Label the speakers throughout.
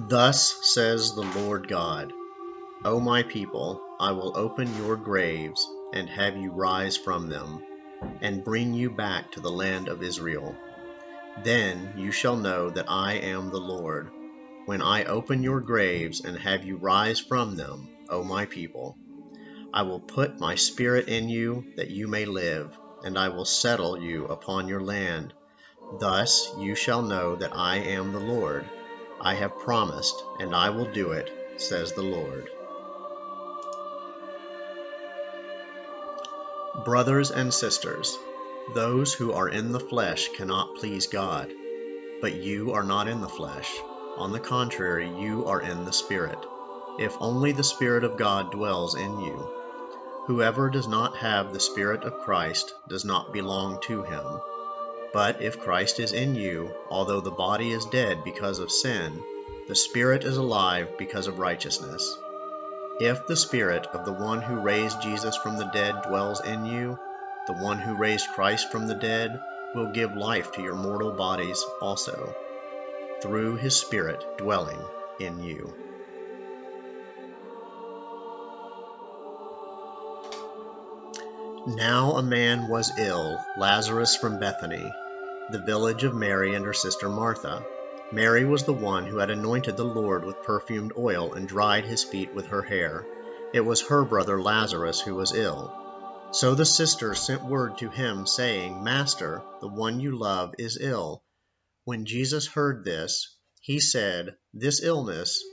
Speaker 1: Thus says the Lord God, O my people, I will open your graves and have you rise from them, and bring you back to the land of Israel. Then you shall know that I am the Lord, when I open your graves and have you rise from them, O my people. I will put my spirit in you that you may live, and I will settle you upon your land. Thus you shall know that I am the Lord. I have promised, and I will do it, says the Lord. Brothers and sisters, those who are in the flesh cannot please God, but you are not in the flesh. On the contrary, you are in the Spirit, if only the Spirit of God dwells in you. Whoever does not have the Spirit of Christ does not belong to him. But if Christ is in you, although the body is dead because of sin, the Spirit is alive because of righteousness. If the Spirit of the one who raised Jesus from the dead dwells in you, the one who raised Christ from the dead will give life to your mortal bodies also, through his Spirit dwelling in you. Now a man was ill, Lazarus from Bethany, the village of Mary and her sister Martha. Mary was the one who had anointed the Lord with perfumed oil and dried his feet with her hair. It was her brother Lazarus who was ill. So the sisters sent word to him, saying, Master, the one you love is ill. When Jesus heard this, he said, This illness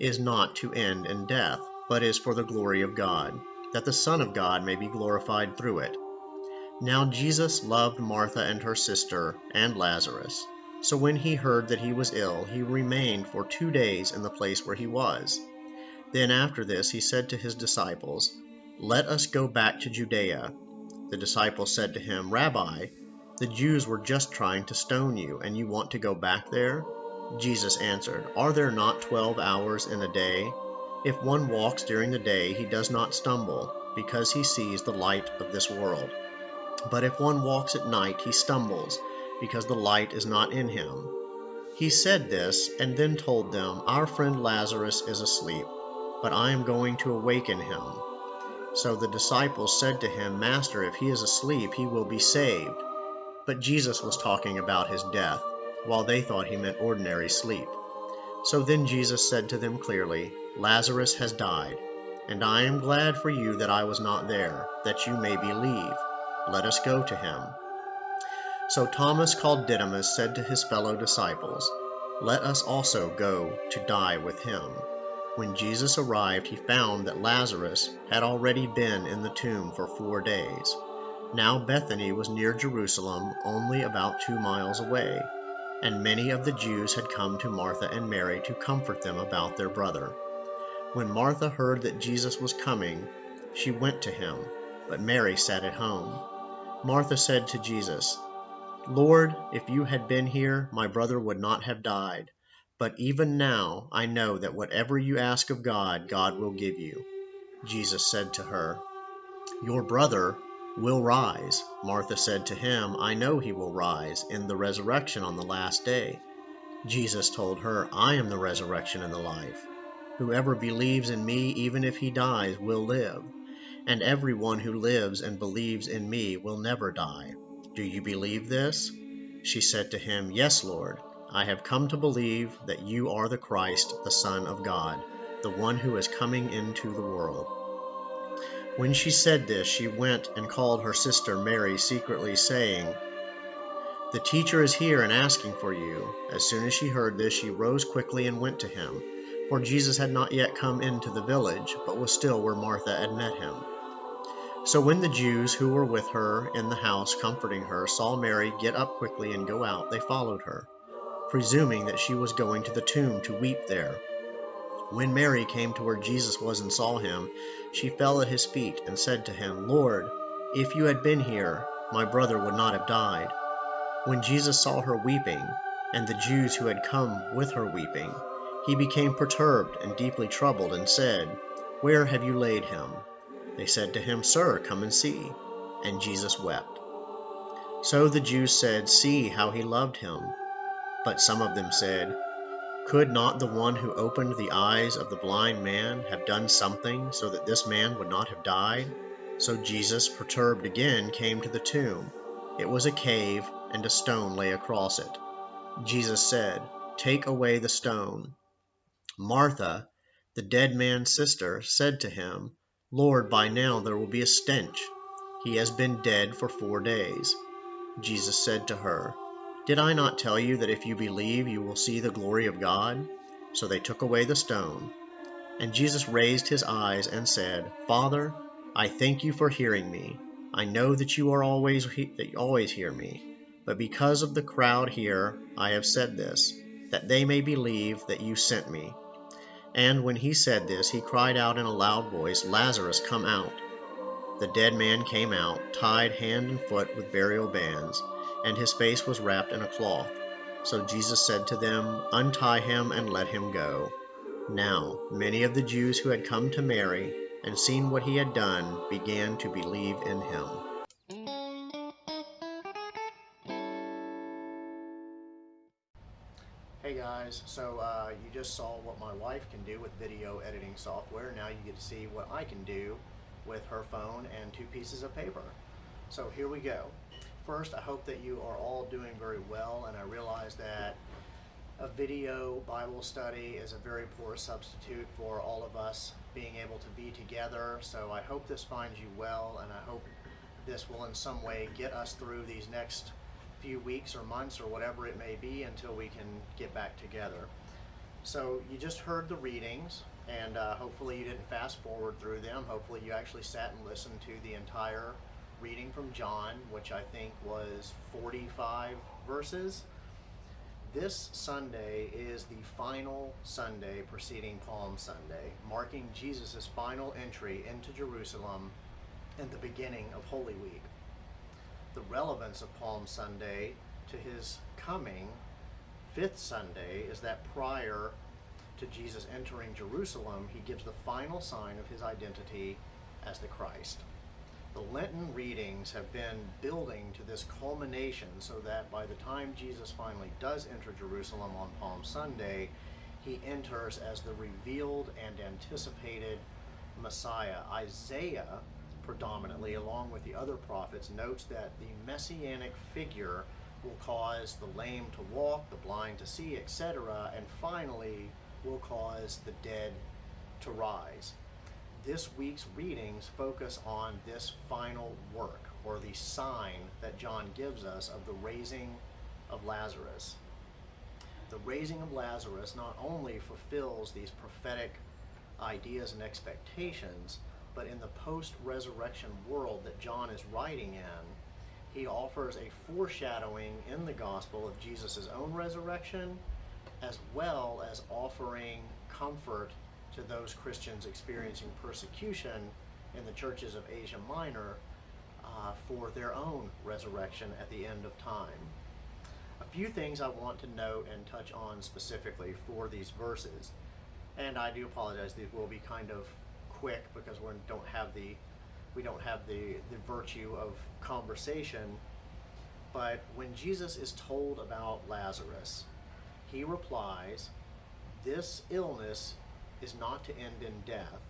Speaker 1: is not to end in death, but is for the glory of God, that the Son of God may be glorified through it. Now Jesus loved Martha and her sister and Lazarus. So when he heard that he was ill, he remained for 2 days in the place where he was. Then after this he said to his disciples, Let us go back to Judea. The disciples said to him, Rabbi, the Jews were just trying to stone you, and you want to go back there? Jesus answered, Are there not 12 hours in a day? If one walks during the day, he does not stumble, because he sees the light of this world. But if one walks at night, he stumbles, because the light is not in him. He said this, and then told them, Our friend Lazarus is asleep, but I am going to awaken him. So the disciples said to him, Master, if he is asleep, he will be saved. But Jesus was talking about his death, while they thought he meant ordinary sleep. So then Jesus said to them clearly, Lazarus has died, and I am glad for you that I was not there, that you may believe. Let us go to him. So Thomas, called Didymus, said to his fellow disciples, Let us also go to die with him. When Jesus arrived, he found that Lazarus had already been in the tomb for 4 days. Now Bethany was near Jerusalem, only about 2 miles away, and many of the Jews had come to Martha and Mary to comfort them about their brother. When Martha heard that Jesus was coming, she went to him, but Mary sat at home. Martha said to Jesus, Lord, if you had been here, my brother would not have died. But even now I know that whatever you ask of God, God will give you. Jesus said to her, Your brother will rise. Martha said to him, I know he will rise in the resurrection on the last day. Jesus told her, I am the resurrection and the life. Whoever believes in me, even if he dies, will live. And everyone who lives and believes in me will never die. Do you believe this? She said to him, Yes, Lord. I have come to believe that you are the Christ, the Son of God, the one who is coming into the world. When she said this, she went and called her sister Mary secretly, saying, The teacher is here and asking for you. As soon as she heard this, she rose quickly and went to him, for Jesus had not yet come into the village, but was still where Martha had met him. So when the Jews who were with her in the house comforting her saw Mary get up quickly and go out, they followed her, presuming that she was going to the tomb to weep there. When Mary came to where Jesus was and saw him, she fell at his feet and said to him, Lord, if you had been here, my brother would not have died. When Jesus saw her weeping, and the Jews who had come with her weeping, he became perturbed and deeply troubled and said, Where have you laid him? They said to him, Sir, come and see. And Jesus wept. So the Jews said, See how he loved him. But some of them said, Could not the one who opened the eyes of the blind man have done something so that this man would not have died? So Jesus, perturbed again, came to the tomb. It was a cave, and a stone lay across it. Jesus said, "Take away the stone." Martha, the dead man's sister, said to him, "Lord, by now there will be a stench. He has been dead for 4 days." Jesus said to her, "Did I not tell you that if you believe you will see the glory of God?" So they took away the stone. And Jesus raised his eyes and said, "Father, I thank you for hearing me. I know that you always hear me, but because of the crowd here I have said this, that they may believe that you sent me." And when he said this, he cried out in a loud voice, "Lazarus, come out." The dead man came out, tied hand and foot with burial bands, and his face was wrapped in a cloth. So Jesus said to them, "Untie him and let him go." Now many of the Jews who had come to Mary and seen what he had done began to believe in him.
Speaker 2: Hey guys, so you just saw what my wife can do with video editing software. Now you get to see what I can do with her phone and 2 pieces of paper. So here we go. First, I hope that you are all doing very well, and I realize that a video Bible study is a very poor substitute for all of us being able to be together. So I hope this finds you well, and I hope this will in some way get us through these next few weeks or months or whatever it may be until we can get back together. So you just heard the readings, and hopefully you didn't fast forward through them. Hopefully you actually sat and listened to the entire reading from John, which I think was 45 verses. This Sunday is the final Sunday preceding Palm Sunday, marking Jesus' final entry into Jerusalem and the beginning of Holy Week. The relevance of Palm Sunday to his coming, 5th Sunday, is that prior to Jesus entering Jerusalem, he gives the final sign of his identity as the Christ. The Lenten readings have been building to this culmination so that by the time Jesus finally does enter Jerusalem on Palm Sunday, he enters as the revealed and anticipated Messiah. Isaiah, predominantly, along with the other prophets, notes that the messianic figure will cause the lame to walk, the blind to see, etc., and finally will cause the dead to rise. This week's readings focus on this final work, or the sign that John gives us of the raising of Lazarus. The raising of Lazarus not only fulfills these prophetic ideas and expectations, but in the post-resurrection world that John is writing in, he offers a foreshadowing in the gospel of Jesus' own resurrection, as well as offering comfort to those Christians experiencing persecution in the churches of Asia Minor for their own resurrection at the end of time. A few things I want to note and touch on specifically for these verses, and I do apologize, these will be kind of quick because we don't have the virtue of conversation. But when Jesus is told about Lazarus, he replies, "This illness is not to end in death,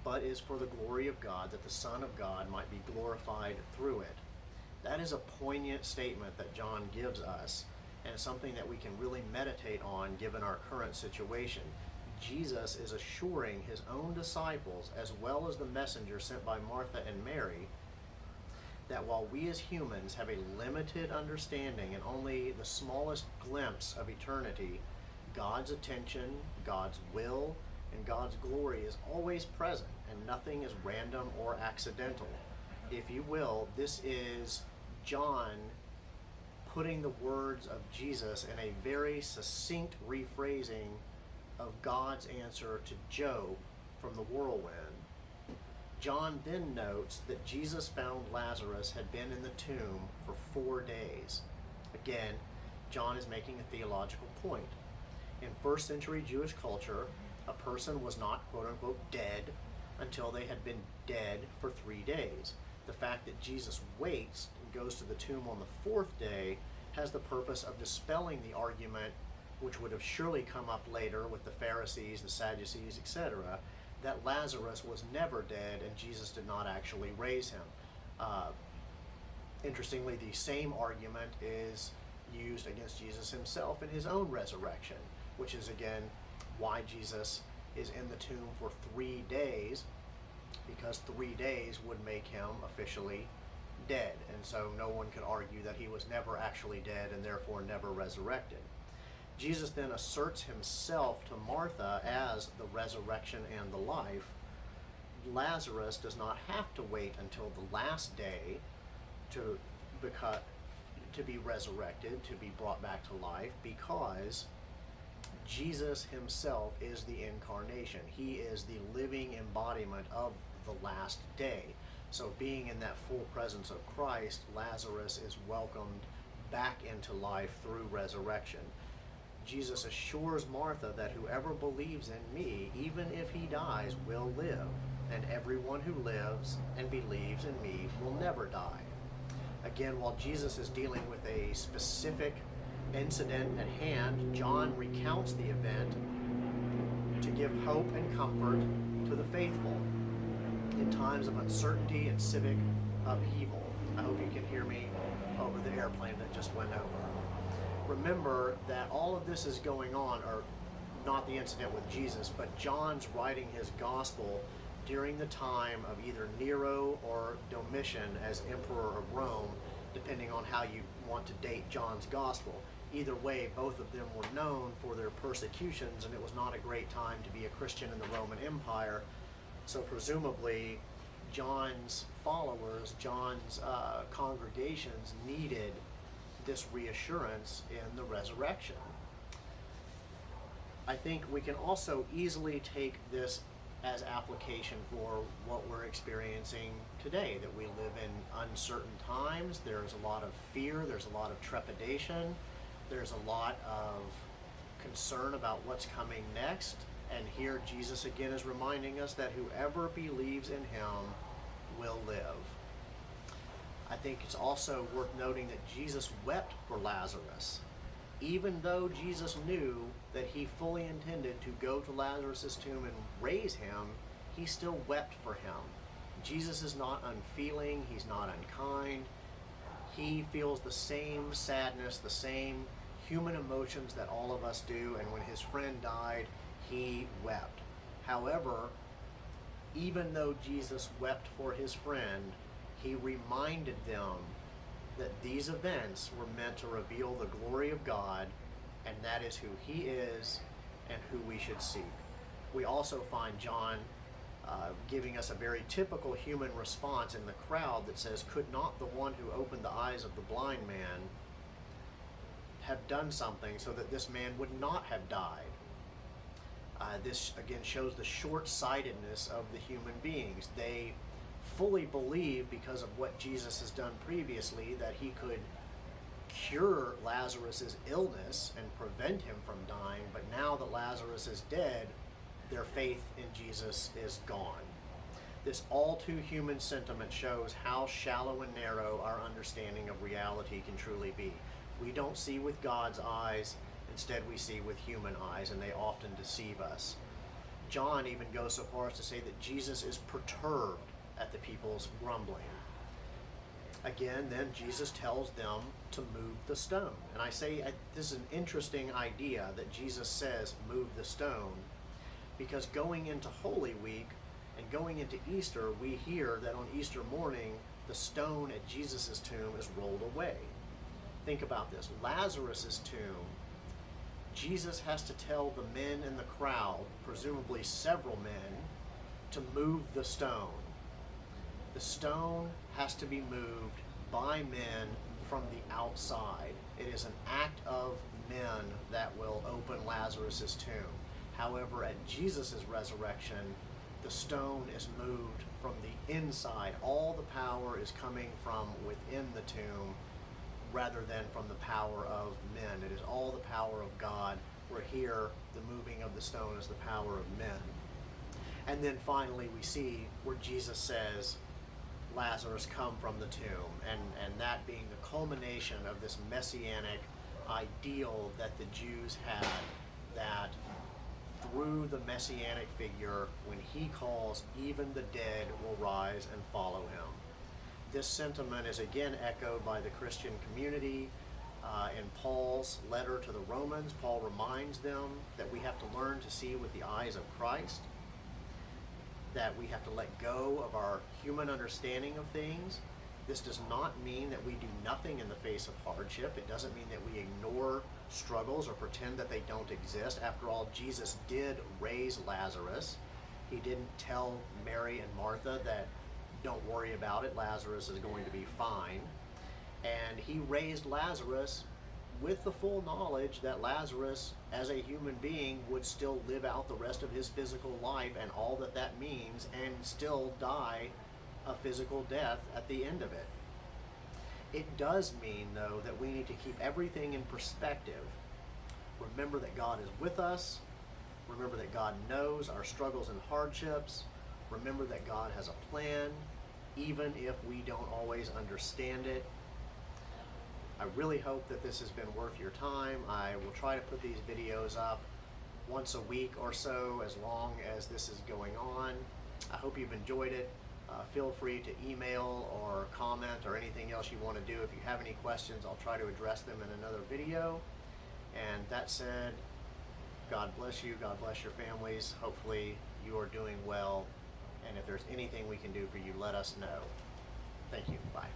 Speaker 2: but is for the glory of God, that the Son of God might be glorified through it." That is a poignant statement that John gives us, and something that we can really meditate on given our current situation. Jesus is assuring his own disciples, as well as the messenger sent by Martha and Mary, that while we as humans have a limited understanding and only the smallest glimpse of eternity, God's attention, God's will, and God's glory is always present, and nothing is random or accidental. If you will, this is John putting the words of Jesus in a very succinct rephrasing of God's answer to Job from the whirlwind. John then notes that Jesus found Lazarus had been in the tomb for 4 days. Again, John is making a theological point. In first century Jewish culture, a person was not quote-unquote dead until they had been dead for 3 days. The fact that Jesus waits and goes to the tomb on the 4th day has the purpose of dispelling the argument which would have surely come up later with the Pharisees, the Sadducees, etc., that Lazarus was never dead and Jesus did not actually raise him. Interestingly, the same argument is used against Jesus himself in his own resurrection, which is again why Jesus is in the tomb for 3 days, because 3 days would make him officially dead. And so no one could argue that he was never actually dead and therefore never resurrected. Jesus then asserts himself to Martha as the resurrection and the life. Lazarus does not have to wait until the last day to be resurrected, to be brought back to life, because Jesus himself is the incarnation. He is the living embodiment of the last day. So being in that full presence of Christ, Lazarus is welcomed back into life through resurrection. Jesus assures Martha that whoever believes in me, even if he dies, will live, and everyone who lives and believes in me will never die. Again, while Jesus is dealing with a specific incident at hand, John recounts the event to give hope and comfort to the faithful in times of uncertainty and civic upheaval. I hope you can hear me over the airplane that just went over. Remember that all of this is going on, or not the incident with Jesus, but John's writing his gospel during the time of either Nero or Domitian as emperor of Rome, depending on how you want to date John's gospel. Either way, both of them were known for their persecutions, and it was not a great time to be a Christian in the Roman Empire. So presumably, John's followers, John's congregations needed this reassurance in the resurrection. I think we can also easily take this as application for what we're experiencing today, that we live in uncertain times. There's a lot of fear, there's a lot of trepidation, there's a lot of concern about what's coming next. And here Jesus again is reminding us that whoever believes in him will live. I think it's also worth noting that Jesus wept for Lazarus. Even though Jesus knew that he fully intended to go to Lazarus' tomb and raise him, he still wept for him. Jesus is not unfeeling, he's not unkind. He feels the same sadness, the same human emotions that all of us do, and when his friend died, he wept. However, even though Jesus wept for his friend, he reminded them that these events were meant to reveal the glory of God, and that is who he is and who we should seek. We also find John giving us a very typical human response in the crowd that says, "Could not the one who opened the eyes of the blind man have done something so that this man would not have died?" This again shows the short-sightedness of the human beings. They fully believe, because of what Jesus has done previously, that he could cure Lazarus' illness and prevent him from dying, but now that Lazarus is dead, their faith in Jesus is gone. This all-too-human sentiment shows how shallow and narrow our understanding of reality can truly be. We don't see with God's eyes, instead we see with human eyes, and they often deceive us. John even goes so far as to say that Jesus is perturbed at the people's grumbling. Again, then Jesus tells them to move the stone. And I say this is an interesting idea that Jesus says move the stone, because going into Holy Week and going into Easter, we hear that on Easter morning the stone at Jesus' tomb is rolled away. Think about this. Lazarus' tomb, Jesus has to tell the men in the crowd, presumably several men, to move the stone. The stone has to be moved by men from the outside. It is an act of men that will open Lazarus' tomb. However, at Jesus' resurrection, the stone is moved from the inside. All the power is coming from within the tomb rather than from the power of men. It is all the power of God, where here the moving of the stone is the power of men. And then finally we see where Jesus says, "Lazarus, come from the tomb," and that being the culmination of this messianic ideal that the Jews had, that through the messianic figure, when he calls, even the dead will rise and follow him. This sentiment is again echoed by the Christian community. In Paul's letter to the Romans, Paul reminds them that we have to learn to see with the eyes of Christ, that we have to let go of our human understanding of things. This does not mean that we do nothing in the face of hardship. It doesn't mean that we ignore struggles or pretend that they don't exist. After all, Jesus did raise Lazarus. He didn't tell Mary and Martha that, don't worry about it, Lazarus is going to be fine. And he raised Lazarus with the full knowledge that Lazarus, as a human being, would still live out the rest of his physical life and all that that means, and still die a physical death at the end of it. It does mean, though, that we need to keep everything in perspective. Remember that God is with us. Remember that God knows our struggles and hardships. Remember that God has a plan, even if we don't always understand it. I really hope that this has been worth your time. I will try to put these videos up once a week or so, as long as this is going on. I hope you've enjoyed it. Feel free to email or comment or anything else you want to do. If you have any questions, I'll try to address them in another video. And that said, God bless you. God bless your families. Hopefully you are doing well. And if there's anything we can do for you, let us know. Thank you. Bye.